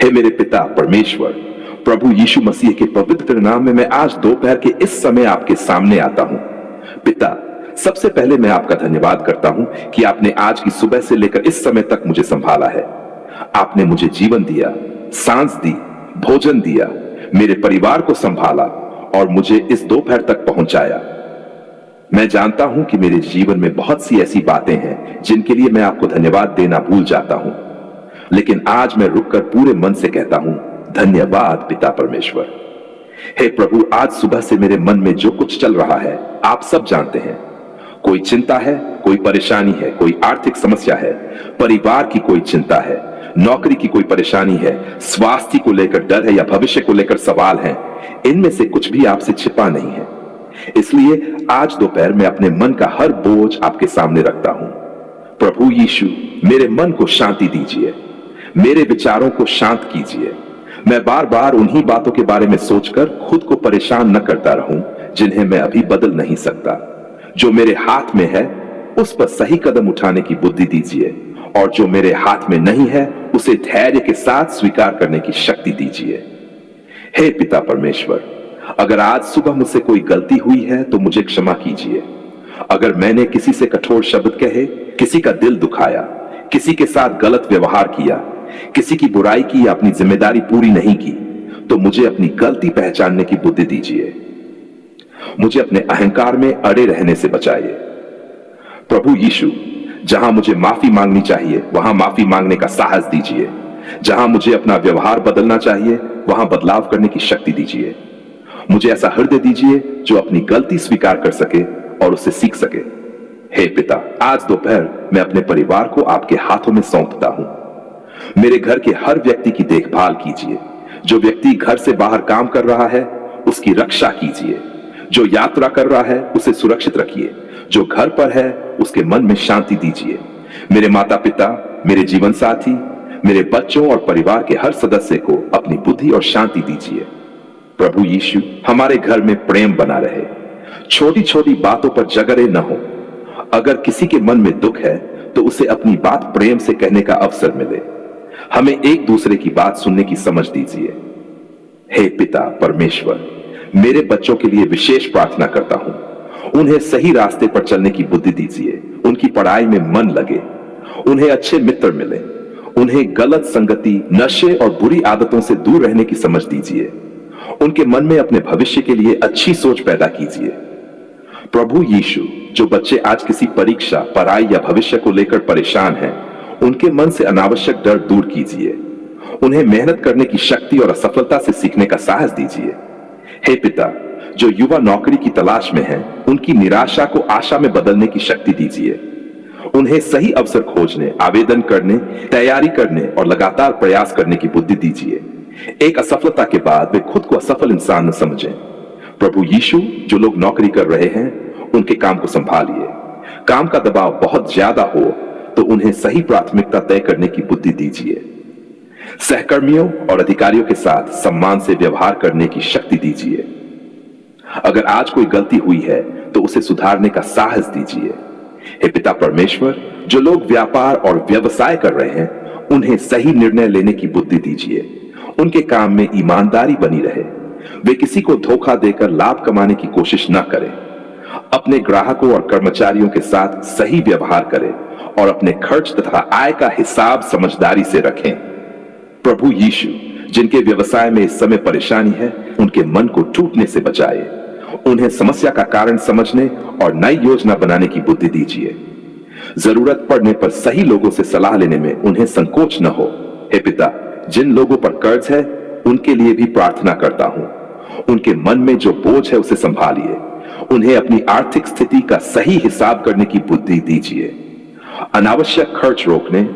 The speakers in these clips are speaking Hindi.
हे मेरे पिता परमेश्वर, प्रभु यीशु मसीह के पवित्र नाम में मैं आज दोपहर के इस समय आपके सामने आता हूं। पिता, सबसे पहले मैं आपका धन्यवाद करता हूं कि आपने आज की सुबह से लेकर इस समय तक मुझे संभाला है। आपने मुझे जीवन दिया, सांस दी, भोजन दिया, मेरे परिवार को संभाला और मुझे इस दोपहर तक पहुंचाया। मैं जानता हूं कि मेरे जीवन में बहुत सी ऐसी बातें हैं जिनके लिए मैं आपको धन्यवाद देना भूल जाता हूं, लेकिन आज मैं रुककर पूरे मन से कहता हूं, धन्यवाद पिता परमेश्वर। हे प्रभु, आज सुबह से मेरे मन में जो कुछ चल रहा है आप सब जानते हैं। कोई चिंता है, कोई परेशानी है, कोई आर्थिक समस्या है, परिवार की कोई चिंता है, नौकरी की कोई परेशानी है, स्वास्थ्य को लेकर डर है या भविष्य को लेकर सवाल है। इनमें से कुछ भी आपसे छिपा नहीं है। इसलिए आज दोपहर में अपने मन का हर बोझ आपके सामने रखता हूं। प्रभु यीशु, मेरे मन को शांति दीजिए, मेरे विचारों को शांत कीजिए। मैं बार बार उन्हीं बातों के बारे में सोचकर खुद को परेशान न करता रहूं जिन्हें मैं अभी बदल नहीं सकता। जो मेरे हाथ में है उस पर सही कदम उठाने की बुद्धि दीजिए और जो मेरे हाथ में नहीं है उसे धैर्य के साथ स्वीकार करने की शक्ति दीजिए। हे पिता परमेश्वर, अगर आज सुबह मुझसे कोई गलती हुई है तो मुझे क्षमा कीजिए। अगर मैंने किसी से कठोर शब्द कहे, किसी का दिल दुखाया, किसी के साथ गलत व्यवहार किया, किसी की बुराई की या अपनी जिम्मेदारी पूरी नहीं की, तो मुझे अपनी गलती पहचानने की बुद्धि दीजिए। मुझे अपने अहंकार में अड़े रहने से बचाइए। प्रभु यीशु, जहां मुझे माफी मांगनी चाहिए वहां माफी मांगने का साहस दीजिए। जहां मुझे अपना व्यवहार बदलना चाहिए वहां बदलाव करने की शक्ति दीजिए। मुझे ऐसा हृदय दीजिए जो अपनी गलती स्वीकार कर सके और उससे सीख सके। हे पिता, आज दोपहर मैं अपने परिवार को आपके हाथों में सौंपता हूं। मेरे घर के हर व्यक्ति की देखभाल कीजिए। जो व्यक्ति घर से बाहर काम कर रहा है उसकी रक्षा कीजिए। जो यात्रा कर रहा है उसे सुरक्षित रखिए। जो घर पर है उसके मन में शांति दीजिए। मेरे माता पिता, मेरे जीवन साथी, मेरे बच्चों और परिवार के हर सदस्य को अपनी बुद्धि और शांति दीजिए। प्रभु यीशु, हमारे घर में प्रेम बना रहे, छोटी छोटी बातों पर झगड़े न हो। अगर किसी के मन में दुख है तो उसे अपनी बात प्रेम से कहने का अवसर मिले। हमें एक दूसरे की बात सुनने की समझ दीजिए। हे पिता परमेश्वर, मेरे बच्चों के लिए विशेष प्रार्थना करता हूं। उन्हें सही रास्ते पर चलने की बुद्धि दीजिए। उनकी पढ़ाई में मन लगे, उन्हें अच्छे मित्र मिले, उन्हें गलत संगति, नशे और बुरी आदतों से दूर रहने की समझ दीजिए। उनके मन में अपने भविष्य के लिए अच्छी सोच पैदा कीजिए। प्रभु यीशु, जो बच्चे आज किसी परीक्षा, पढ़ाई या भविष्य को लेकर परेशान हैं, उनके मन से अनावश्यक डर दूर कीजिए। उन्हें मेहनत करने की शक्ति और असफलता से सीखने का साहस दीजिए। हे पिता, जो युवा नौकरी की तलाश में हैं, उनकी निराशा को आशा में बदलने की शक्ति दीजिए। उन्हें सही अवसर खोजने, आवेदन करने, तैयारी करने और लगातार प्रयास करने की बुद्धि दीजिए। एक असफलता के बाद वे खुद को असफल इंसान न समझें। प्रभु यीशु, जो लोग नौकरी कर रहे हैं उनके काम को संभालिए। काम का दबाव बहुत ज्यादा हो तो उन्हें सही प्राथमिकता तय करने की बुद्धि दीजिए। सहकर्मियों और अधिकारियों के साथ सम्मान से व्यवहार करने की शक्ति दीजिए। अगर आज कोई गलती हुई है तो उसे सुधारने का साहस दीजिए। हे पिता परमेश्वर, जो लोग व्यापार और व्यवसाय कर रहे हैं उन्हें सही निर्णय लेने की बुद्धि दीजिए। उनके काम में ईमानदारी बनी रहे। वे किसी को धोखा देकर लाभ कमाने की कोशिश न करें। अपने ग्राहकों और कर्मचारियों के साथ सही व्यवहार करें और अपने खर्च तथा आय का हिसाब समझदारी से रखें। प्रभु यीशु, जिनके व्यवसाय में इस समय परेशानी है उनके मन को टूटने से बचाए। उन्हें समस्या का कारण समझने और नई योजना बनाने की बुद्धि दीजिए। जरूरत पड़ने पर सही लोगों से सलाह लेने में उन्हें संकोच न हो। हे पिता, जिन लोगों पर कर्ज है उनके लिए भी प्रार्थना करता हूं। उनके मन में जो बोझ है उसे संभालिए। उन्हें अपनी आर्थिक स्थिति का सही हिसाब करने की बुद्धि दीजिए। अनावश्यक खर्च रोकने,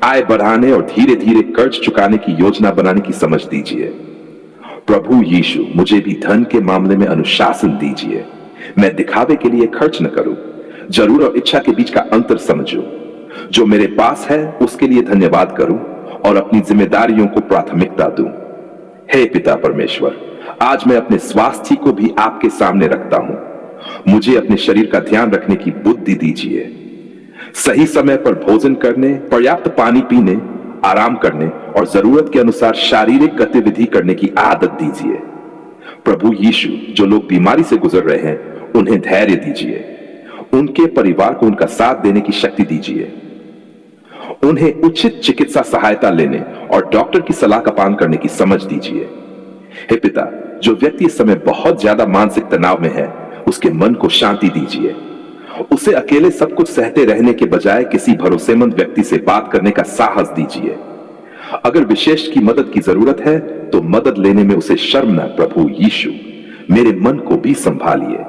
आय बढ़ाने और धीरे धीरे कर्ज चुकाने की योजना बनाने की समझ दीजिए। प्रभु यीशु, मुझे भी धन के मामले में अनुशासन दीजिए। मैं दिखावे के लिए खर्च न करूं, जरूर और इच्छा के बीच का अंतर समझूं। जो मेरे पास है उसके लिए धन्यवाद करूं और अपनी जिम्मेदारियों को प्राथमिकता दूं। हे पिता परमेश्वर, आज मैं अपने स्वास्थ्य को भी आपके सामने रखता हूं। मुझे अपने शरीर का ध्यान रखने की बुद्धि दीजिए। सही समय पर भोजन करने, पर्याप्त पानी पीने आराम करने और जरूरत के अनुसार शारीरिक गतिविधि करने की आदत दीजिए। प्रभु यीशु, जो लोग बीमारी से गुजर रहे हैं उन्हें धैर्य दीजिए, उनके परिवार को उनका साथ देने की शक्ति दीजिए, उन्हें उचित चिकित्सा सहायता लेने और डॉक्टर की सलाह का पालन करने की समझ दीजिए। हे पिता, जो व्यक्ति इस समय बहुत ज्यादा मानसिक तनाव में है, उसके मन को शांति दीजिए। उसे अकेले सब कुछ सहते रहने के बजाय किसी भरोसेमंद व्यक्ति से बात करने का साहस दीजिए। अगर विशेष की मदद की जरूरत है तो मदद लेने में उसे शर्म न। प्रभु यीशु, मेरे मन को भी संभालिए।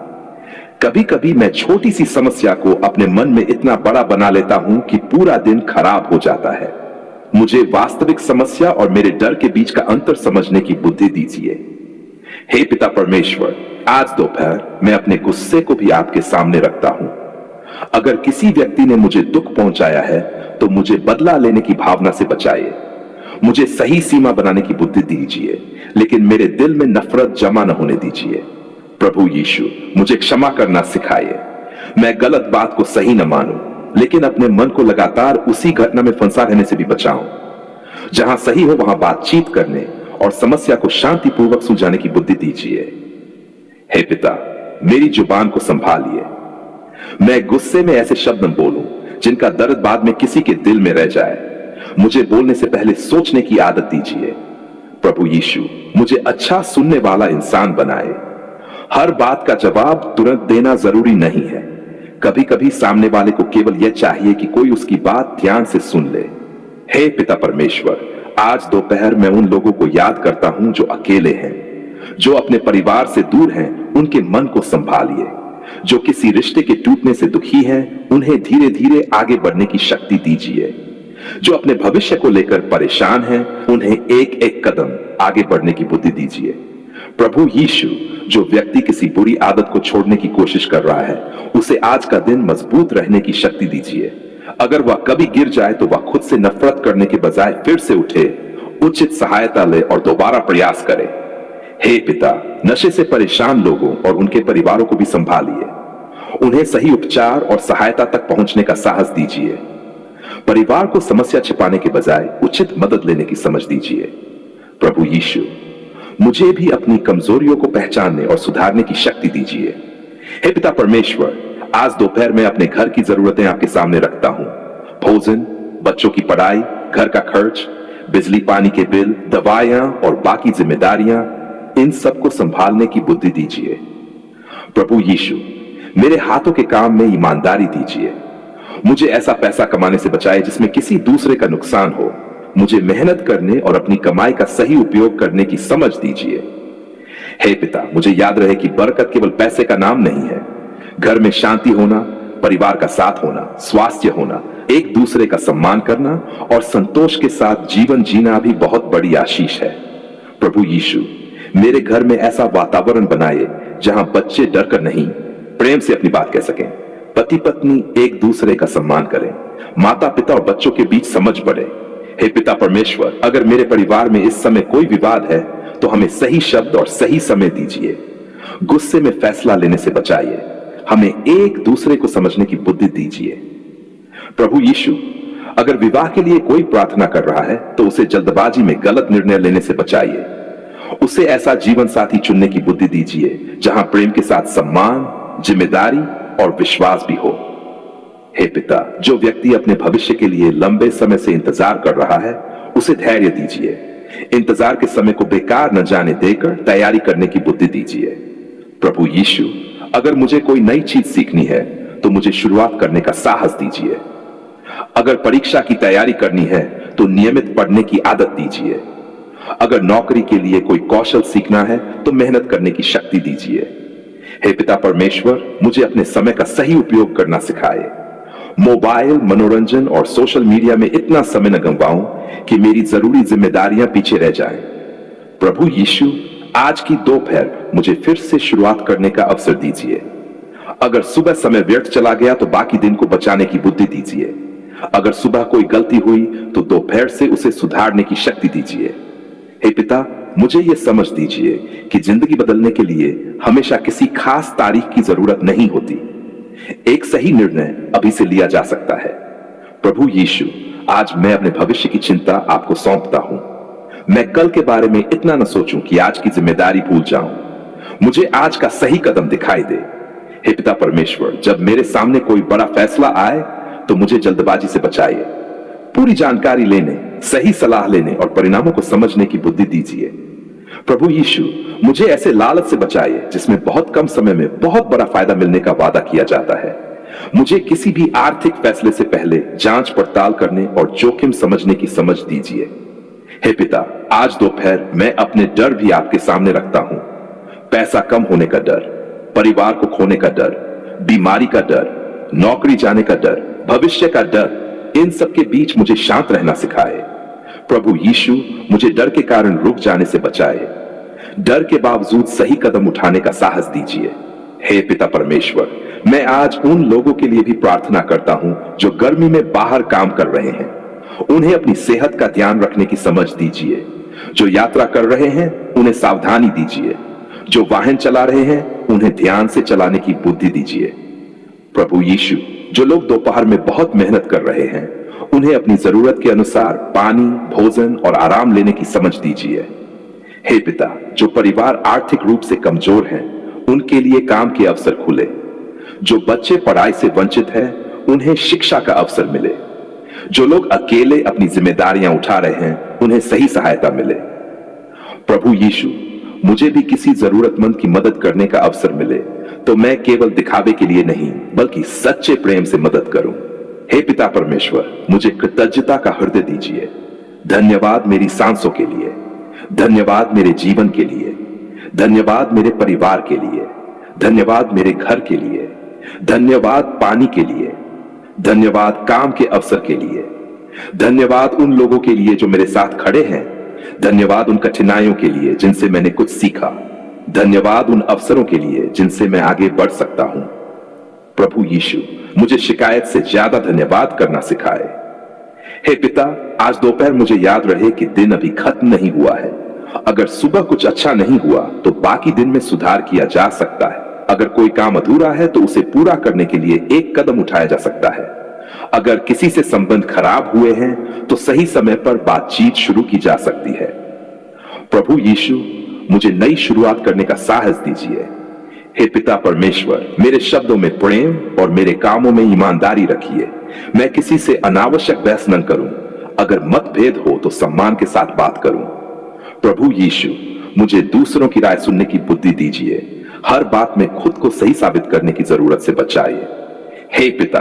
कभी कभी मैं छोटी सी समस्या को अपने मन में इतना बड़ा बना लेता हूं कि पूरा दिन खराब हो जाता है। मुझे वास्तविक समस्या और मेरे डर के बीच का अंतर समझने की बुद्धि दीजिए। हे पिता परमेश्वर, आज दोपहर मैं अपने गुस्से को भी आपके सामने रखता हूं। अगर किसी व्यक्ति ने मुझे दुख पहुंचाया है तो मुझे बदला लेने की भावना से बचाइए। मुझे सही सीमा बनाने की बुद्धि दीजिए, लेकिन मेरे दिल में नफरत जमा न होने दीजिए। प्रभु यीशु, मुझे क्षमा करना सिखाइए। मैं गलत बात को सही न मानूं, लेकिन अपने मन को लगातार उसी घटना में फंसा रहने से भी बचाऊं। जहां सही हो वहां बातचीत करने और समस्या को शांतिपूर्वक सुलझाने की बुद्धि दीजिए। हे पिता, मेरी जुबान को संभालिए। मैं गुस्से में ऐसे शब्द न बोलूं जिनका दर्द बाद में किसी के दिल में रह जाए। मुझे बोलने से पहले सोचने की आदत दीजिए। प्रभु यीशु, मुझे अच्छा सुनने वाला इंसान बनाए। हर बात का जवाब तुरंत देना जरूरी नहीं है। कभी कभी सामने वाले को केवल यह चाहिए कि कोई उसकी बात ध्यान से सुन ले। हे पिता परमेश्वर, आज दोपहर मैं उन लोगों को याद करता हूं जो अकेले हैं, जो अपने परिवार से दूर हैं, उनके मन को संभालिए। जो किसी रिश्ते के टूटने से दुखी हैं, उन्हें धीरे धीरे आगे बढ़ने की शक्ति दीजिए। जो अपने भविष्य को लेकर परेशान हैं, उन्हें एक एक कदम आगे बढ़ने की बुद्धि दीजिए। प्रभु यीशु, जो व्यक्ति किसी बुरी आदत को छोड़ने की कोशिश कर रहा है, उसे आज का दिन मजबूत रहने की शक्ति दीजिए। अगर वह कभी गिर जाए तो वह खुद से नफरत करने के बजाय फिर से उठे, उचित सहायता ले और दोबारा प्रयास करे। हे पिता, नशे से परेशान लोगों और उनके परिवारों को भी संभालिए। उन्हें सही उपचार और सहायता तक पहुंचने का साहस दीजिए। परिवार को समस्या छिपाने के बजाय उचित मदद लेने की समझ दीजिए। प्रभु यीशु, मुझे भी अपनी कमजोरियों को पहचानने और सुधारने की शक्ति दीजिए। हे पिता परमेश्वर, आज दोपहर में अपने घर की जरूरतें आपके सामने रखता हूं। भोजन, बच्चों की पढ़ाई, घर का खर्च, बिजली पानी के बिल, दवाइयां और बाकी जिम्मेदारियां, इन सब को संभालने की बुद्धि दीजिए। प्रभु यीशु, मेरे हाथों के काम में ईमानदारी दीजिए। मुझे ऐसा पैसा कमाने से बचाए जिसमें किसी दूसरे का नुकसान हो। मुझे मेहनत करने और अपनी कमाई का सही उपयोग करने की समझ दीजिए। हे पिता, मुझे याद रहे कि बरकत केवल पैसे का नाम नहीं है। घर में शांति होना, परिवार का साथ होना, स्वास्थ्य होना, एक दूसरे का सम्मान करना और संतोष के साथ जीवन जीना भी बहुत बड़ी आशीष है। प्रभु यीशु, मेरे घर में ऐसा वातावरण बनाए जहां बच्चे डरकर नहीं, प्रेम से अपनी बात कह सकें। पति पत्नी एक दूसरे का सम्मान करें। माता पिता और बच्चों के बीच समझ बढ़े। हे पिता परमेश्वर, अगर मेरे परिवार में इस समय कोई विवाद है तो हमें सही शब्द और सही समय दीजिए। गुस्से में फैसला लेने से बचाइए। हमें एक दूसरे को समझने की बुद्धि दीजिए। प्रभु यीशु, अगर विवाह के लिए कोई प्रार्थना कर रहा है तो उसे जल्दबाजी में गलत निर्णय लेने से बचाइए। उसे ऐसा जीवन साथी चुनने की बुद्धि दीजिए जहां प्रेम के साथ सम्मान, जिम्मेदारी और विश्वास भी हो। हे पिता, जो व्यक्ति अपने भविष्य के लिए लंबे समय से इंतजार कर रहा है, उसे धैर्य दीजिए। इंतजार के समय को बेकार न जाने देकर तैयारी करने की बुद्धि दीजिए। प्रभु यीशु, अगर मुझे कोई नई चीज सीखनी है तो मुझे शुरुआत करने का साहस दीजिए। अगर परीक्षा की तैयारी करनी है तो नियमित पढ़ने की आदत दीजिए। अगर नौकरी के लिए कोई कौशल सीखना है तो मेहनत करने की शक्ति दीजिए। हे पिता परमेश्वर, मुझे अपने समय का सही उपयोग करना सिखाए। मोबाइल, मनोरंजन और सोशल मीडिया में इतना समय न गंवाऊं कि मेरी जरूरी जिम्मेदारियां पीछे रह जाएं। प्रभु यीशु, आज की दोपहर मुझे फिर से शुरुआत करने का अवसर दीजिए। अगर सुबह समय व्यर्थ चला गया तो बाकी दिन को बचाने की बुद्धि दीजिए। अगर सुबह कोई गलती हुई तो दोपहर से उसे सुधारने की शक्ति दीजिए। हे पिता, मुझे यह समझ दीजिए कि जिंदगी बदलने के लिए हमेशा किसी खास तारीख की जरूरत नहीं होती। एक सही निर्णय अभी से लिया जा सकता है। प्रभु यीशु, आज मैं अपने भविष्य की चिंता आपको सौंपता हूं। मैं कल के बारे में इतना न सोचूं कि आज की जिम्मेदारी भूल जाऊं। मुझे आज का सही कदम दिखाई दे। हे पिता परमेश्वर, जब मेरे सामने कोई बड़ा फैसला आए तो मुझे जल्दबाजी से बचाइए। पूरी जानकारी लेने, सही सलाह लेने और परिणामों को समझने की बुद्धि दीजिए। प्रभु यीशु, मुझे ऐसे लालच से बचाइए जिसमें बहुत कम समय में बहुत बड़ा फायदा मिलने का वादा किया जाता है। मुझे किसी भी आर्थिक फैसले से पहले जांच पड़ताल करने और जोखिम समझने की समझ दीजिए। हे पिता, आज दोपहर मैं अपने डर भी आपके सामने रखता हूं। पैसा कम होने का डर, परिवार को खोने का डर, बीमारी का डर, नौकरी जाने का डर, भविष्य का डर, इन सब के बीच मुझे शांत रहना सिखाए। प्रभु यीशु, मुझे डर के कारण रुक जाने से बचाए। डर के बावजूद सही कदम उठाने का साहस दीजिए। हे पिता परमेश्वर, मैं आज उन लोगों के लिए भी प्रार्थना करता हूं जो गर्मी में बाहर काम कर रहे हैं। उन्हें अपनी सेहत का ध्यान रखने की समझ दीजिए। जो यात्रा कर रहे हैं उन्हें सावधानी दीजिए। जो वाहन चला रहे हैं उन्हें ध्यान से चलाने की बुद्धि दीजिए। प्रभु यीशु, जो लोग दोपहर में बहुत मेहनत कर रहे हैं उन्हें अपनी जरूरत के अनुसार पानी, भोजन और आराम लेने की समझ दीजिए। हे पिता, जो परिवार आर्थिक रूप से कमजोर हैं उनके लिए काम के अवसर खुले। जो बच्चे पढ़ाई से वंचित हैं उन्हें शिक्षा का अवसर मिले। जो लोग अकेले अपनी जिम्मेदारियां उठा रहे हैं उन्हें सही सहायता मिले। प्रभु यीशु, मुझे भी किसी जरूरतमंद की मदद करने का अवसर मिले तो मैं केवल दिखावे के लिए नहीं बल्कि सच्चे प्रेम से मदद करूं। हे पिता परमेश्वर, मुझे कृतज्ञता का हृदय दीजिए। धन्यवाद मेरी सांसों के लिए, धन्यवाद मेरे जीवन के लिए, धन्यवाद मेरे परिवार के लिए, धन्यवाद मेरे घर के लिए, धन्यवाद पानी के लिए, धन्यवाद काम के अवसर के लिए, धन्यवाद उन लोगों के लिए जो मेरे साथ खड़े हैं, धन्यवाद उन कठिनाइयों के लिए जिनसे मैंने कुछ सीखा, धन्यवाद उन अवसरों के लिए जिनसे मैं आगे बढ़ सकता हूं। प्रभु यीशु, मुझे शिकायत से ज्यादा धन्यवाद करना सिखाए। हे पिता, आज दोपहर मुझे याद रहे कि दिन अभी खत्म नहीं हुआ है। अगर सुबह कुछ अच्छा नहीं हुआ तो बाकी दिन में सुधार किया जा सकता है। अगर कोई काम अधूरा है तो उसे पूरा करने के लिए एक कदम उठाया जा सकता है। अगर किसी से संबंध खराब हुए हैं तो सही समय पर बातचीत शुरू की जा सकती है। प्रभु यीशु, मुझे नई शुरुआत करने का साहस दीजिए। हे पिता परमेश्वर, मेरे शब्दों में प्रेम और मेरे कामों में ईमानदारी रखिए। मैं किसी से अनावश्यक बहस न करूं। अगर मतभेद हो तो सम्मान के साथ बात करूं। प्रभु यीशु, मुझे दूसरों की राय सुनने की बुद्धि दीजिए। हर बात में खुद को सही साबित करने की जरूरत से बचाइए। हे पिता,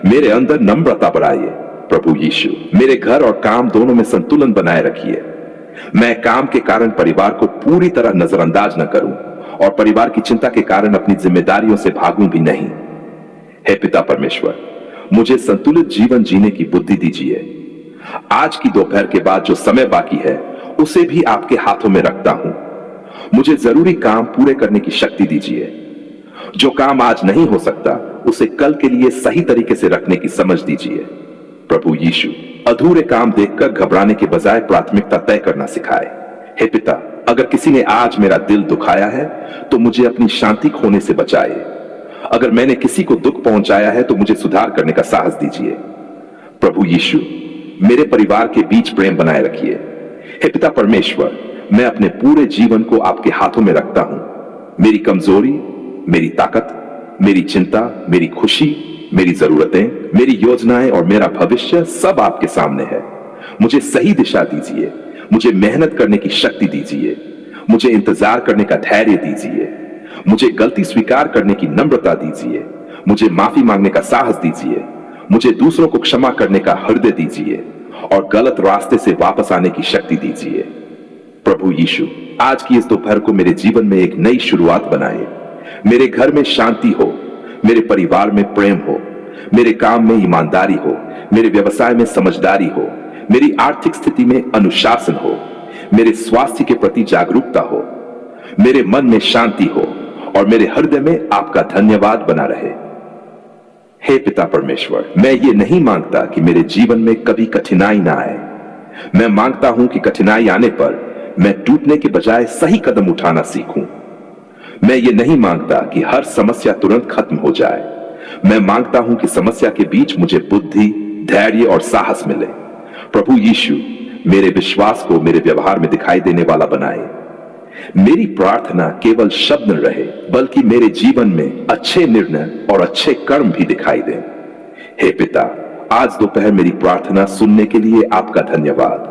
मेरे अंदर नम्रता बढ़ाइए। प्रभु यीशु, मेरे घर और काम दोनों में संतुलन बनाए रखिए। मैं काम के कारण परिवार को पूरी तरह नजरअंदाज न करूं और परिवार की चिंता के कारण अपनी जिम्मेदारियों से भागूं भी नहीं। हे पिता परमेश्वर, मुझे संतुलित जीवन जीने की बुद्धि दीजिए। आज की दोपहर के बाद जो समय बाकी है उसे भी आपके हाथों में रखता हूं। मुझे जरूरी काम पूरे करने की शक्ति दीजिए। जो काम आज नहीं हो सकता उसे कल के लिए सही तरीके से रखने की समझ दीजिए। प्रभु यीशु, अधूरे काम देखकर घबराने के बजाय प्राथमिकता तय करना सिखाए। हे पिता, अगर किसी ने आज मेरा दिल दुखाया है तो मुझे अपनी शांति खोने से बचाए। अगर मैंने किसी को दुख पहुंचाया है तो मुझे सुधार करने का साहस दीजिए। प्रभु यीशु, मेरे परिवार के बीच प्रेम बनाए रखिए। हे पिता परमेश्वर, मैं अपने पूरे जीवन को आपके हाथों में रखता हूं। मेरी कमजोरी, मेरी ताकत, मेरी चिंता, मेरी खुशी, मेरी जरूरतें, मेरी योजनाएं और मेरा भविष्य सब आपके सामने है। मुझे सही दिशा दीजिए। मुझे मेहनत करने की शक्ति दीजिए। मुझे इंतजार करने का धैर्य दीजिए। मुझे गलती स्वीकार करने की नम्रता दीजिए। मुझे माफी मांगने का साहस दीजिए। मुझे दूसरों को क्षमा करने का हृदय दीजिए और गलत रास्ते से वापस आने की शक्ति दीजिए। प्रभु यीशु, आज की इस दोपहर को मेरे जीवन में एक नई शुरुआत बनाए। मेरे घर में शांति हो, मेरे परिवार में प्रेम हो, मेरे काम में ईमानदारी हो, मेरे व्यवसाय में समझदारी हो, मेरी आर्थिक स्थिति में अनुशासन हो, मेरे स्वास्थ्य के प्रति जागरूकता हो, मेरे मन में शांति हो और मेरे हृदय में आपका धन्यवाद बना रहे। हे पिता परमेश्वर, मैं ये नहीं मांगता कि मेरे जीवन में कभी कठिनाई ना आए। मैं मांगता हूं कि कठिनाई आने पर मैं टूटने के बजाय सही कदम उठाना सीखूं। मैं ये नहीं मांगता कि हर समस्या तुरंत खत्म हो जाए। मैं मांगता हूं कि समस्या के बीच मुझे बुद्धि, धैर्य और साहस मिले। प्रभु यीशु मेरे विश्वास को मेरे व्यवहार में दिखाई देने वाला बनाए। मेरी प्रार्थना केवल शब्द न रहे, बल्कि मेरे जीवन में अच्छे निर्णय और अच्छे कर्म भी दिखाई दें। हे पिता, आज दोपहर मेरी प्रार्थना सुनने के लिए आपका धन्यवाद।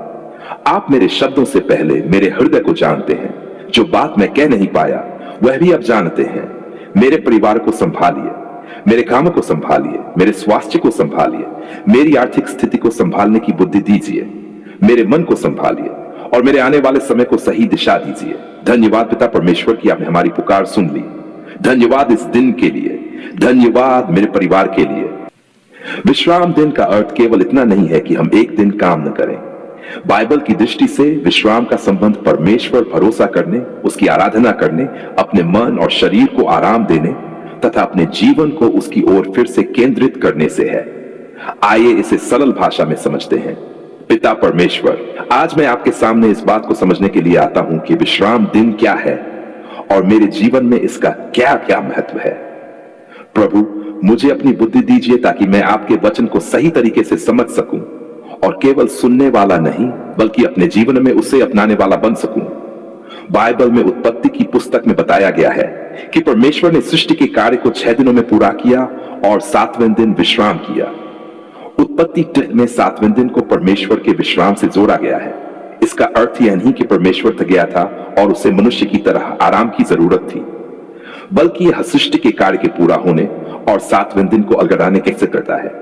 आप मेरे शब्दों से पहले मेरे हृदय को जानते हैं। जो बात मैं कह नहीं पाया वह भी आप जानते हैं। मेरे परिवार को संभालिए, मेरे कामों को संभालिए, मेरे स्वास्थ्य को संभालिए, मेरी आर्थिक स्थिति को संभालने की बुद्धि दीजिए, मेरे मन को संभालिए और मेरे आने वाले समय को सही दिशा दीजिए। धन्यवाद पिता परमेश्वर की आपने हमारी पुकार सुन ली। धन्यवाद इस दिन के लिए, धन्यवाद मेरे परिवार के लिए। विश्राम दिन का अर्थ केवल इतना नहीं है कि हम एक दिन काम न करें। बाइबल की दृष्टि से विश्राम का संबंध परमेश्वर भरोसा करने, उसकी आराधना करने, अपने मन और शरीर को आराम देने तथा अपने जीवन को उसकी ओर फिर से केंद्रित करने से है। आइए इसे सरल भाषा में समझते हैं। पिता परमेश्वर, आज मैं आपके सामने इस बात को समझने के लिए आता हूं कि विश्राम दिन क्या है और मेरे जीवन में इसका क्या क्या महत्व है। प्रभु, मुझे अपनी बुद्धि दीजिए ताकि मैं आपके वचन को सही तरीके से समझ सकूं और केवल सुनने वाला नहीं बल्कि अपने जीवन में उसे अपनाने वाला बन सकूं। बाइबल में उत्पत्ति की पुस्तक में बताया गया है कि परमेश्वर ने सृष्टि के कार्य को 6 दिनों में पूरा किया और 7वें दिन विश्राम किया। उत्पत्ति 3 में 7वें दिन को परमेश्वर के विश्राम से जोड़ा गया है। इसका अर्थ यह नहीं कि परमेश्वर थक गया था और उसे मनुष्य की तरह आराम की जरूरत थी, बल्कि यह सृष्टि के कार्य के पूरा होने और 7वें दिन को अलगड़ाने कैसे करता है।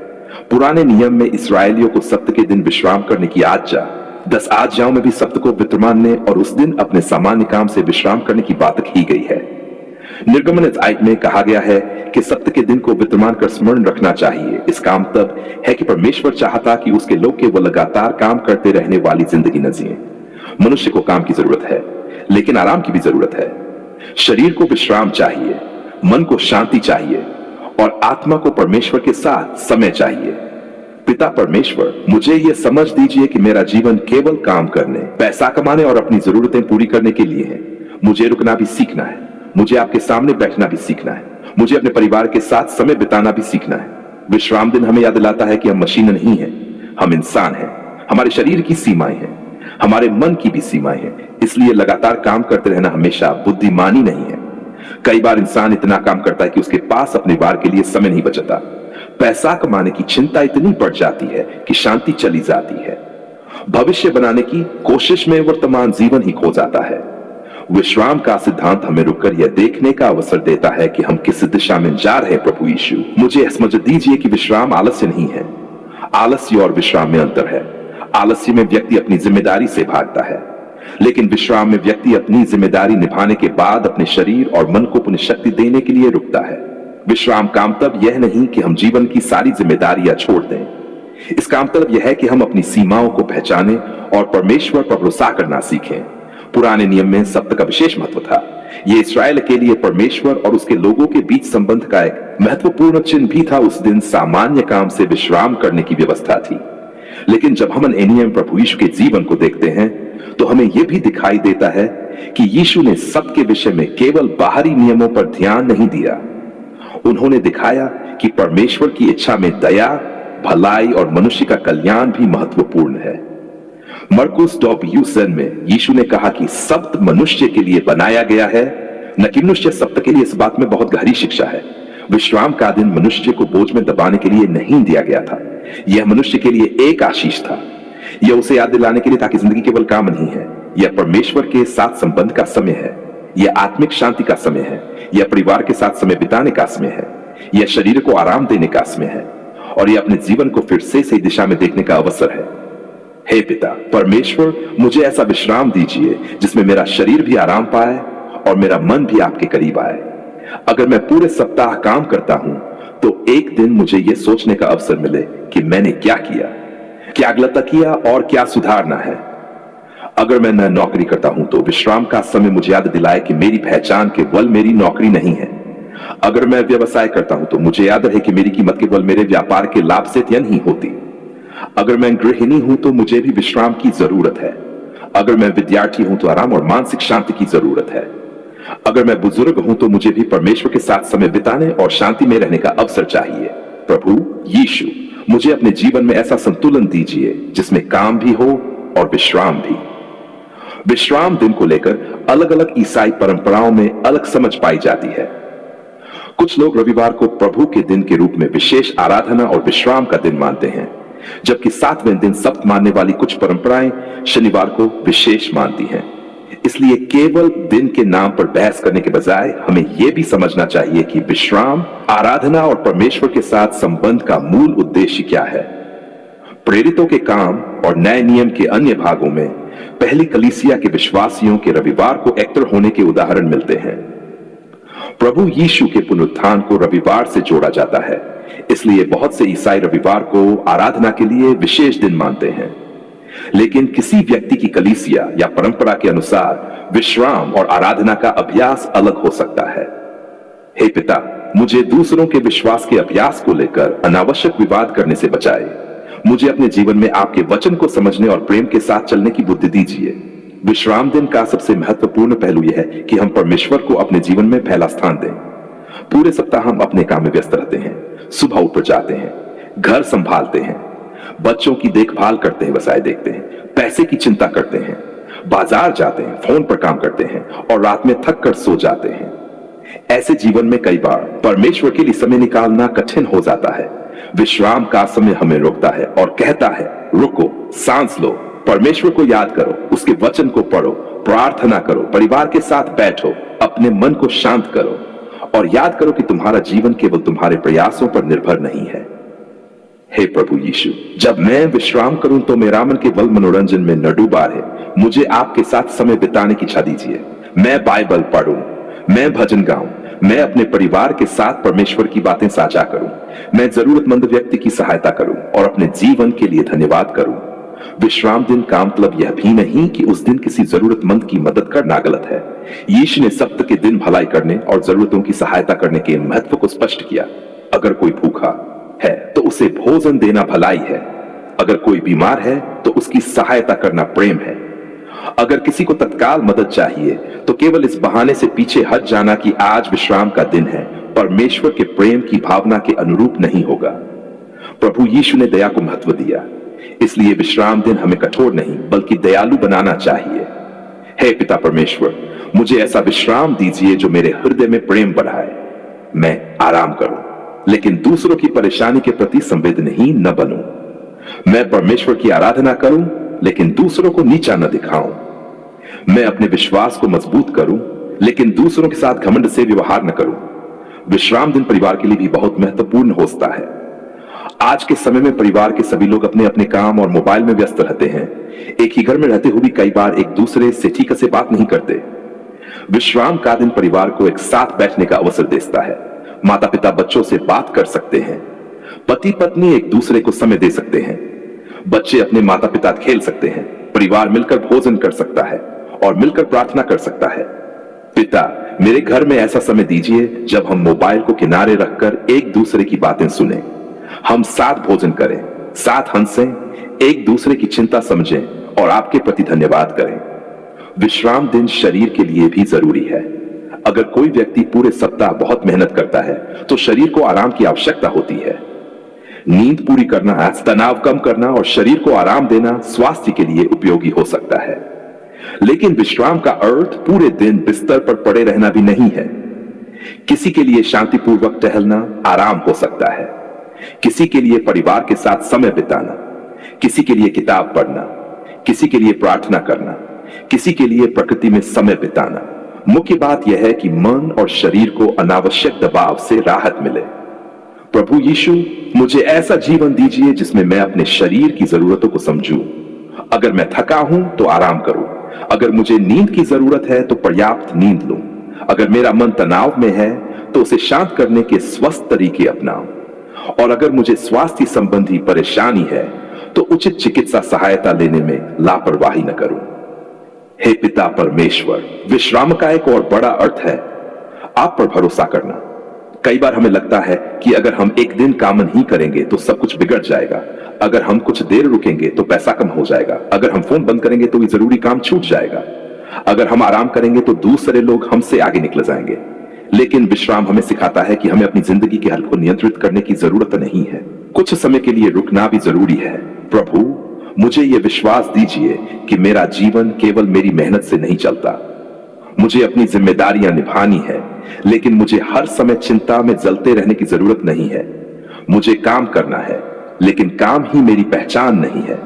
पुराने नियम में इस्राएलियों को सप्ताह के दिन विश्राम करने की आज्ञा, 10 आज्ञाओं में भी सप्ताह को पवित्र मानने और उस दिन अपने सामान्य काम से विश्राम करने की बात की गई है। निर्गमन अध्याय में कहा गया है कि सप्ताह के दिन को पवित्र मानकर स्मरण रखना चाहिए। इसका मतलब है कि परमेश्वर चाहता कि उसके लोग केवल लगातार काम करते रहने वाली जिंदगी न जिए। मनुष्य को काम की जरूरत है, लेकिन आराम की भी जरूरत है। शरीर को विश्राम चाहिए, मन को शांति चाहिए और आत्मा को परमेश्वर के साथ समय चाहिए। पिता परमेश्वर, मुझे यह समझ दीजिए कि मेरा जीवन केवल काम करने, पैसा कमाने और अपनी जरूरतें पूरी करने के लिए है। मुझे रुकना भी सीखना है, मुझे आपके सामने बैठना भी सीखना है, मुझे अपने परिवार के साथ समय बिताना भी सीखना है। विश्राम दिन हमें याद दिलाता है कि हम मशीन नहीं हैं, हम इंसान हैं। हमारे शरीर की सीमाएं हैं, हमारे मन की भी सीमाएं हैं। इसलिए लगातार काम करते रहना हमेशा बुद्धिमानी नहीं है। कई बार इंसान इतना काम करता है कि उसके पास अपने परिवार के लिए समय नहीं बचता। पैसा कमाने की चिंता इतनी बढ़ जाती है कि शांति चली जाती है। भविष्य बनाने की कोशिश में वर्तमान जीवन ही खो जाता है। विश्राम का सिद्धांत हमें रुककर यह देखने का अवसर देता है कि हम किस दिशा में जा रहे हैं। प्रभु यीशु, मुझे समझ दीजिए कि विश्राम आलस्य नहीं है। आलस्य और विश्राम में अंतर है। आलस्य में व्यक्ति अपनी जिम्मेदारी से भागता है, लेकिन विश्राम में व्यक्ति अपनी जिम्मेदारी निभाने के बाद अपने शरीर और मन को पुनः शक्ति देने के लिए रुकता है। विश्राम का मतलब यह नहीं कि हम जीवन की सारी जिम्मेदारियां छोड़ दें। इसका मतलब यह है कि हम अपनी सीमाओं को पहचानें और परमेश्वर पर भरोसा करना सीखें। पुराने नियम में सप्ताह का विशेष महत्व था। यह इस्राएल के लिए परमेश्वर और उसके लोगों के बीच संबंध का एक महत्वपूर्ण चिन्ह भी था। उस दिन सामान्य काम से विश्राम करने की व्यवस्था थी। लेकिन जब हम इन नियम प्रभु यीशु के जीवन को देखते हैं तो हमें यह भी दिखाई देता है कि यीशु ने सबके विषय में केवल बाहरी नियमों पर ध्यान नहीं दिया। उन्होंने दिखाया कि परमेश्वर की इच्छा में दया, भलाई और मनुष्य का कल्याण भी महत्वपूर्ण है। मरकुस 12:7 में यीशु ने कहा कि सप्ताह मनुष्य के लिए बनाया गया है, न कि मनुष्य सप्ताह के लिए। इस बात में बहुत गहरी शिक्षा है। विश्राम का दिन मनुष्य को बोझ में दबाने के लिए नहीं दिया गया था। यह मनुष्य के लिए एक आशीष था। यह उसे याद दिलाने के लिए ताकि जिंदगी केवल काम नहीं है, यह परमेश्वर के साथ संबंध का समय है, यह आत्मिक शांति का समय है, यह परिवार के साथ समय बिताने का समय है, यह शरीर को आराम देने का समय है और यह अपने जीवन को फिर से सही दिशा में देखने का अवसर है। हे पिता परमेश्वर, मुझे ऐसा विश्राम दीजिए जिसमें मेरा शरीर भी आराम पाए और मेरा मन भी आपके करीब आए। अगर मैं पूरे सप्ताह काम करता हूं तो एक दिन मुझे यह सोचने का अवसर मिले कि मैंने क्या किया, क्या गलत किया और क्या सुधारना है। अगर मैं नई नौकरी करता हूं तो विश्राम का समय मुझे याद दिलाए कि मेरी पहचान केवल मेरी नौकरी नहीं है। अगर मैं व्यवसाय करता हूं तो मुझे याद रहे कि मेरी कीमत केवल मेरे व्यापार के लाभ से तय नहीं होती। अगर मैं गृहिणी हूं तो मुझे भी विश्राम की जरूरत है। अगर मैं विद्यार्थी हूं तो आराम और मानसिक शांति की जरूरत है। अगर मैं बुजुर्ग हूं तो मुझे भी परमेश्वर के साथ समय बिताने और शांति में रहने का अवसर चाहिए। प्रभु यीशु, मुझे अपने जीवन में ऐसा संतुलन दीजिए जिसमें काम भी हो और विश्राम भी। विश्राम दिन को लेकर अलग अलग ईसाई परंपराओं में अलग समझ पाई जाती है। कुछ लोग रविवार को प्रभु के दिन के रूप में विशेष आराधना और विश्राम का दिन मानते हैं, जबकि 7वें दिन सप्त मानने वाली कुछ परंपराएं शनिवार को विशेष मानती हैं। इसलिए केवल दिन के नाम पर बहस करने के बजाय हमें यह भी समझना चाहिए कि विश्राम, आराधना और परमेश्वर के साथ संबंध का मूल उद्देश्य क्या है। प्रेरितों के काम और नए नियम के अन्य भागों में पहली कलीसिया के विश्वासियों के रविवार को एक्टर होने के उदाहरण मिलते हैं। प्रभु यीशु के पुनरुत्थान को रविवार से जोड़ा जाता है, इसलिए बहुत से ईसाई रविवार को आराधना के लिए विशेष दिन मानते हैं। लेकिन किसी व्यक्ति की कलीसिया या परंपरा के अनुसार विश्राम और आराधना का अभ्यास अलग हो सकता है। हे पिता, मुझे दूसरों के विश्वास के अभ्यास को लेकर अनावश्यक विवाद करने से बचाए। मुझे अपने जीवन में आपके वचन को समझने और प्रेम के साथ चलने की बुद्धि दीजिए। विश्राम दिन का सबसे महत्वपूर्ण पहलू यह है कि हम परमेश्वर को अपने जीवन में पहला स्थान दें। पूरे सप्ताह हम अपने काम में व्यस्त रहते हैं, सुबह उठ जाते हैं, घर संभालते हैं, बच्चों की देखभाल करते हैं, व्यवसाय देखते हैं, पैसे की चिंता करते हैं, बाजार जाते हैं, फोन पर काम करते हैं और रात में थक कर सो जाते हैं। ऐसे जीवन में कई बार परमेश्वर के लिए समय निकालना कठिन हो जाता है। विश्राम का समय हमें रोकता है और कहता है, रुको, सांस लो, परमेश्वर को याद करो, उसके वचन को पढ़ो, प्रार्थना करो, परिवार के साथ बैठो, अपने मन को शांत करो और याद करो कि तुम्हारा जीवन केवल तुम्हारे प्रयासों पर निर्भर नहीं है। हे प्रभु यीशु, जब मैं विश्राम करूं तो मेरा मन केवल मनोरंजन में न डूबा रहे। मुझे आपके साथ समय बिताने की इच्छा दीजिए। मैं बाइबल पढ़ूं, मैं भजन गाऊं, मैं अपने परिवार के साथ परमेश्वर की बातें साझा करूं, मैं जरूरतमंद व्यक्ति की सहायता करूं और अपने जीवन के लिए धन्यवाद करूं। विश्राम दिन का मतलब यह भी नहीं कि उस दिन किसी जरूरतमंद की मदद करना गलत है। यीशु ने सप्ताह के दिन भलाई करने और जरूरतों की सहायता करने के महत्व को स्पष्ट किया। अगर कोई भूखा है तो उसे भोजन देना भलाई है। अगर कोई बीमार है तो उसकी सहायता करना प्रेम है। अगर किसी को तत्काल मदद चाहिए तो केवल इस बहाने से पीछे हट जाना कि आज विश्राम का दिन है, परमेश्वर के प्रेम की भावना के अनुरूप नहीं होगा। प्रभु यीशु ने दया को महत्व दिया, इसलिए विश्राम दिन हमें कठोर नहीं बल्कि दयालु बनाना चाहिए। हे पिता परमेश्वर, मुझे ऐसा विश्राम दीजिए जो मेरे हृदय में प्रेम बढ़ाए। मैं आराम करूं लेकिन दूसरों की परेशानी के प्रति संवेदनहीन न बनूं। मैं परमेश्वर की आराधना करूं लेकिन दूसरों को नीचा न दिखाऊं। मैं अपने विश्वास को मजबूत करूं लेकिन दूसरों के साथ घमंड से व्यवहार न करूं। विश्राम दिन परिवार के लिए भी बहुत महत्वपूर्ण होता है। आज के समय में परिवार के सभी लोग अपने अपने काम और मोबाइल में व्यस्त रहते हैं। एक ही घर में रहते हुए भी कई बार एक दूसरे से ठीक से बात नहीं करते। विश्राम का दिन परिवार को एक साथ बैठने का अवसर देता है। माता पिता बच्चों से बात कर सकते हैं, पति पत्नी एक दूसरे को समय दे सकते हैं, बच्चे अपने माता पिता खेल सकते हैं, परिवार मिलकर भोजन कर सकता है और मिलकर प्रार्थना कर सकता है। पिता, मेरे घर में ऐसा समय दीजिए जब हम मोबाइल को किनारे रखकर एक दूसरे की बातें सुने, हम साथ भोजन करें, साथ हंसें, एक दूसरे की चिंता समझें और आपके प्रति धन्यवाद करें। विश्राम दिन शरीर के लिए भी जरूरी है। अगर कोई व्यक्ति पूरे सप्ताह बहुत मेहनत करता है तो शरीर को आराम की आवश्यकता होती है। नींद पूरी करना, तनाव कम करना और शरीर को आराम देना स्वास्थ्य के लिए उपयोगी हो सकता है। लेकिन विश्राम का अर्थ पूरे दिन बिस्तर पर पड़े रहना भी नहीं है। किसी के लिए शांतिपूर्वक टहलना आराम हो सकता है, किसी के लिए परिवार के साथ समय बिताना, किसी के लिए किताब पढ़ना, किसी के लिए प्रार्थना करना, किसी के लिए प्रकृति में समय बिताना। मुख्य बात यह है कि मन और शरीर को अनावश्यक दबाव से राहत मिले। प्रभु यीशु, मुझे ऐसा जीवन दीजिए जिसमें मैं अपने शरीर की जरूरतों को समझूं। अगर मैं थका हूं तो आराम करूं, अगर मुझे नींद की जरूरत है तो पर्याप्त नींद लूं, अगर मेरा मन तनाव में है तो उसे शांत करने के स्वस्थ तरीके अपनाऊं, और अगर मुझे स्वास्थ्य संबंधी परेशानी है तो उचित चिकित्सा सहायता लेने में लापरवाही न करूं। हे पिता परमेश्वर, विश्राम का एक और बड़ा अर्थ है आप पर भरोसा करना। कई बार हमें लगता है कि अगर हम एक दिन काम नहीं करेंगे तो सब कुछ बिगड़ जाएगा, अगर हम कुछ देर रुकेंगे तो पैसा कम हो जाएगा, अगर हम फोन बंद करेंगे तो ये जरूरी काम छूट जाएगा, अगर हम आराम करेंगे तो दूसरे लोग हमसे आगे निकल जाएंगे। लेकिन विश्राम हमें सिखाता है कि हमें अपनी जिंदगी के हल को नियंत्रित करने की जरूरत नहीं है। कुछ समय के लिए रुकना भी जरूरी है। प्रभु, मुझे यह विश्वास दीजिए कि मेरा जीवन केवल मेरी मेहनत से नहीं चलता। मुझे अपनी जिम्मेदारियां निभानी है, लेकिन मुझे हर समय चिंता में जलते रहने की जरूरत नहीं है। मुझे काम करना है, लेकिन काम ही मेरी पहचान नहीं है।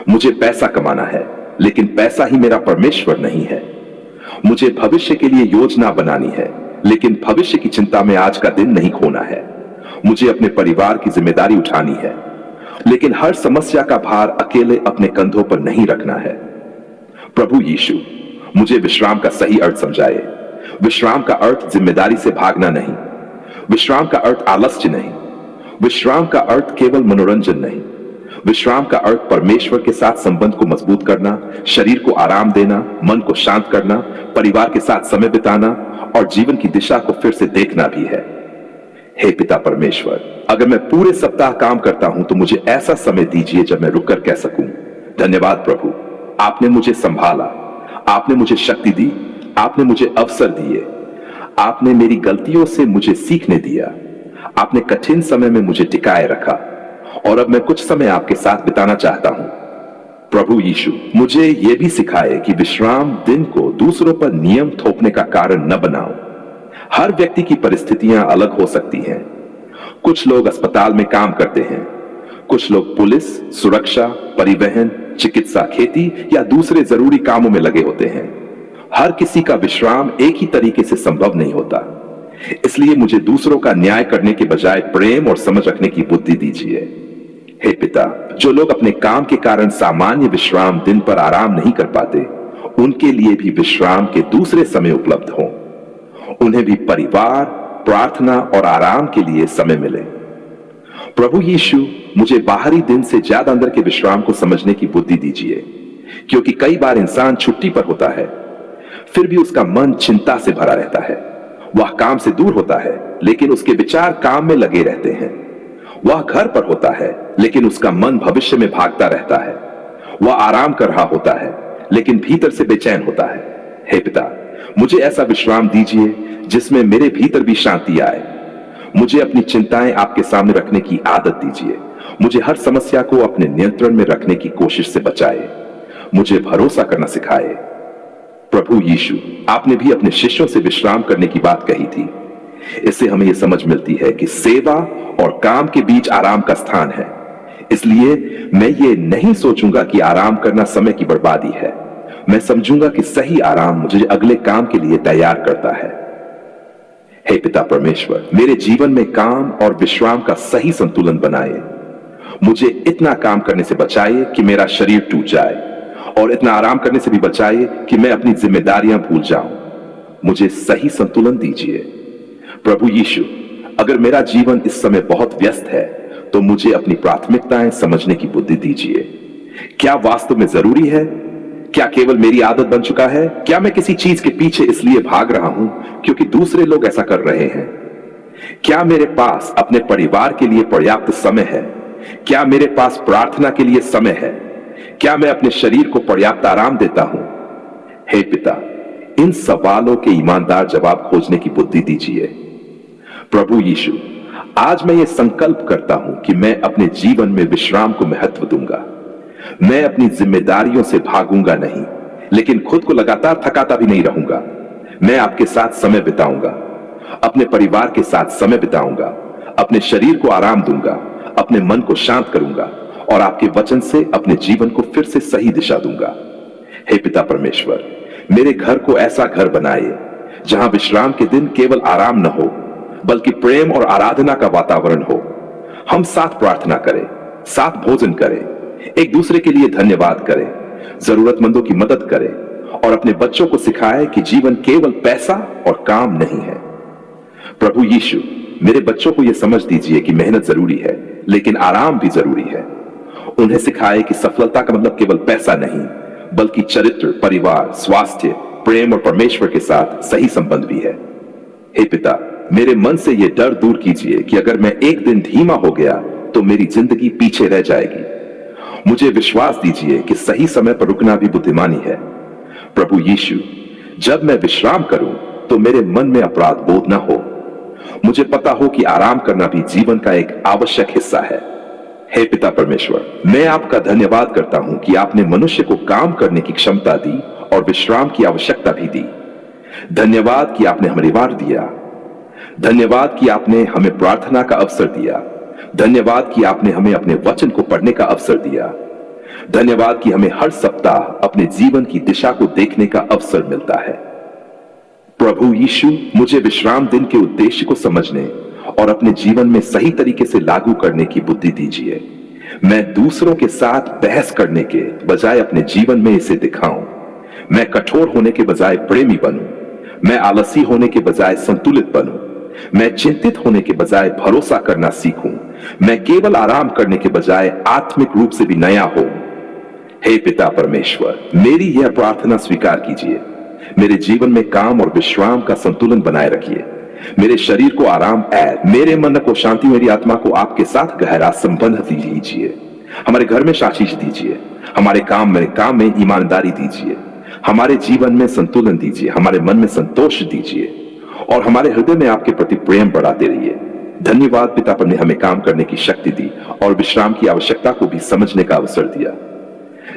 मुझे पैसा कमाना है, लेकिन पैसा ही मेरा परमेश्वर नहीं है। मुझे भविष्य के लिए योजना बनानी है, लेकिन भविष्य की चिंता में आज का दिन नहीं खोना है। मुझे अपने परिवार की जिम्मेदारी उठानी है, लेकिन हर समस्या का भार अकेले अपने कंधों पर नहीं रखना है। प्रभु यीशु, मुझे विश्राम का सही अर्थ समझाए। विश्राम का अर्थ जिम्मेदारी से भागना नहीं। विश्राम का अर्थ आलस्य नहीं। विश्राम का अर्थ केवल मनोरंजन नहीं। विश्राम का अर्थ परमेश्वर के साथ संबंध को मजबूत करना, शरीर को आराम देना, मन को शांत करना, परिवार के साथ समय बिताना और जीवन की दिशा को फिर से देखना भी है। हे पिता परमेश्वर, अगर मैं पूरे सप्ताह काम करता हूं तो मुझे ऐसा समय दीजिए जब मैं रुककर कह सकूं, धन्यवाद प्रभु, आपने मुझे संभाला, आपने मुझे शक्ति दी, आपने मुझे अवसर दिए, आपने मेरी गलतियों से मुझे सीखने दिया, आपने कठिन समय में मुझे टिकाए रखा और अब मैं कुछ समय आपके साथ बिताना चाहता हूं। प्रभु यीशु, मुझे यह भी सिखाए कि विश्राम दिन को दूसरों पर नियम थोपने का कारण न बनाऊं। हर व्यक्ति की परिस्थितियां अलग हो सकती हैं। कुछ लोग अस्पताल में काम करते हैं, कुछ लोग पुलिस, सुरक्षा, परिवहन, चिकित्सा, खेती या दूसरे जरूरी कामों में लगे होते हैं। हर किसी का विश्राम एक ही तरीके से संभव नहीं होता। इसलिए मुझे दूसरों का न्याय करने के बजाय प्रेम और समझ रखने की बुद्धि दीजिए। हे पिता, जो लोग अपने काम के कारण सामान्य विश्राम दिन पर आराम नहीं कर पाते, उनके लिए भी विश्राम के दूसरे समय उपलब्ध हों। उन्हें भी परिवार, प्रार्थना और आराम के लिए समय मिले। प्रभु यीशु, मुझे बाहरी दिन से ज्यादा अंदर के विश्राम को समझने की बुद्धि दीजिए, क्योंकि कई बार इंसान छुट्टी पर होता है, फिर भी उसका मन चिंता से भरा रहता है। वह काम से दूर होता है, लेकिन उसके विचार काम में लगे रहते हैं। वह घर पर होता है, लेकिन उसका मन भविष्य में भागता रहता है। वह आराम कर रहा होता है, लेकिन भीतर से बेचैन होता है। हे पिता, मुझे ऐसा विश्राम दीजिए जिसमें मेरे भीतर भी शांति आए। मुझे अपनी चिंताएं आपके सामने रखने की आदत दीजिए। मुझे हर समस्या को अपने नियंत्रण में रखने की कोशिश से बचाए। मुझे भरोसा करना सिखाए। प्रभु यीशु, आपने भी अपने शिष्यों से विश्राम करने की बात कही थी। इससे हमें यह समझ मिलती है कि सेवा और काम के बीच आराम का स्थान है। इसलिए मैं ये नहीं सोचूंगा कि आराम करना समय की बर्बादी है। मैं समझूंगा कि सही आराम मुझे अगले काम के लिए तैयार करता है। हे पिता परमेश्वर, मेरे जीवन में काम और विश्राम का सही संतुलन बनाए। मुझे इतना काम करने से बचाए कि मेरा शरीर टूट जाए, और इतना आराम करने से भी बचाए कि मैं अपनी जिम्मेदारियां भूल जाऊं। मुझे सही संतुलन दीजिए। प्रभु यीशु, अगर मेरा जीवन इस समय बहुत व्यस्त है तो मुझे अपनी प्राथमिकताएं समझने की बुद्धि दीजिए। क्या वास्तव में जरूरी है? क्या केवल मेरी आदत बन चुका है? क्या मैं किसी चीज के पीछे इसलिए भाग रहा हूं क्योंकि दूसरे लोग ऐसा कर रहे हैं? क्या मेरे पास अपने परिवार के लिए पर्याप्त समय है? क्या मेरे पास प्रार्थना के लिए समय है? क्या मैं अपने शरीर को पर्याप्त आराम देता हूं? हे पिता, इन सवालों के ईमानदार जवाब खोजने की बुद्धि दीजिए। प्रभु यीशु, आज मैं ये संकल्प करता हूं कि मैं अपने जीवन में विश्राम को महत्व दूंगा। मैं अपनी जिम्मेदारियों से भागूंगा नहीं, लेकिन खुद को लगातार थकाता भी नहीं रहूंगा। मैं आपके साथ समय बिताऊंगा, अपने परिवार के साथ समय बिताऊंगा, अपने शरीर को आराम दूंगा, अपने मन को शांत करूंगा और आपके वचन से अपने जीवन को फिर से सही दिशा दूंगा। हे पिता परमेश्वर, मेरे घर को ऐसा घर बनाए जहां विश्राम के दिन केवल आराम न हो, बल्कि प्रेम और आराधना का वातावरण हो। हम साथ प्रार्थना करें, साथ भोजन करें, एक दूसरे के लिए धन्यवाद करें, जरूरतमंदों की मदद करें और अपने बच्चों को सिखाएं कि जीवन केवल पैसा और काम नहीं है। प्रभु यीशु, मेरे बच्चों को यह समझ दीजिए कि मेहनत जरूरी है, लेकिन आराम भी जरूरी है। उन्हें सिखाएं कि सफलता का मतलब केवल पैसा नहीं, बल्कि चरित्र, परिवार, स्वास्थ्य, प्रेम और परमेश्वर के साथ सही संबंध भी है। हे पिता, मेरे मन से यह डर दूर कीजिए कि अगर मैं एक दिन धीमा हो गया तो मेरी जिंदगी पीछे रह जाएगी। मुझे विश्वास दीजिए कि सही समय पर रुकना भी बुद्धिमानी है। प्रभु यीशु, जब मैं विश्राम करूं तो मेरे मन में अपराध बोध न हो। मुझे पता हो कि आराम करना भी जीवन का एक आवश्यक हिस्सा है। हे पिता परमेश्वर, मैं आपका धन्यवाद करता हूं कि आपने मनुष्य को काम करने की क्षमता दी और विश्राम की आवश्यकता भी दी। धन्यवाद कि आपने हमें वार दिया। धन्यवाद कि आपने हमें प्रार्थना का अवसर दिया। धन्यवाद कि आपने हमें अपने वचन को पढ़ने का अवसर दिया। धन्यवाद कि हमें हर सप्ताह अपने जीवन की दिशा को देखने का अवसर मिलता है। प्रभु यीशु, मुझे विश्राम दिन के उद्देश्य को समझने और अपने जीवन में सही तरीके से लागू करने की बुद्धि दीजिए। मैं दूसरों के साथ बहस करने के बजाय अपने जीवन में इसे दिखाऊं। मैं कठोर होने के बजाय प्रेमी बनूं। मैं आलसी होने के बजाय संतुलित बनूं। मैं चिंतित होने के बजाय भरोसा करना सीखूं। मैं केवल आराम करने के बजाय आत्मिक रूप से भी नया हो। हे पिता परमेश्वर, मेरी यह प्रार्थना स्वीकार कीजिए। मेरे जीवन में काम और विश्राम का संतुलन बनाए रखिए। मेरे शरीर को आराम ऐ, मेरे मन को शांति, मेरी आत्मा को आपके साथ गहरा संबंध दीजिए। हमारे घर में आशीष दीजिए। हमारे काम में ईमानदारी दीजिए। हमारे जीवन में संतुलन दीजिए। हमारे मन में संतोष दीजिए और हमारे हृदय में आपके प्रति प्रेम बढ़ाते रहिए। धन्यवाद पिता, पर ने हमें काम करने की शक्ति दी और विश्राम की आवश्यकता को भी समझने का अवसर दिया।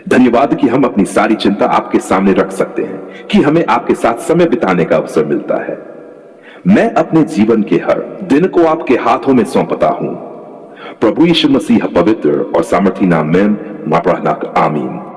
धन्यवाद कि हम अपनी सारी चिंता आपके सामने रख सकते हैं, कि हमें आपके साथ समय बिताने का अवसर मिलता है। मैं अपने जीवन के हर दिन को आपके हाथों में सौंपता हूं। प्रभु यीशु मसीह पवित्र और सामर्थी नाम में प्रार्थना, आमीन।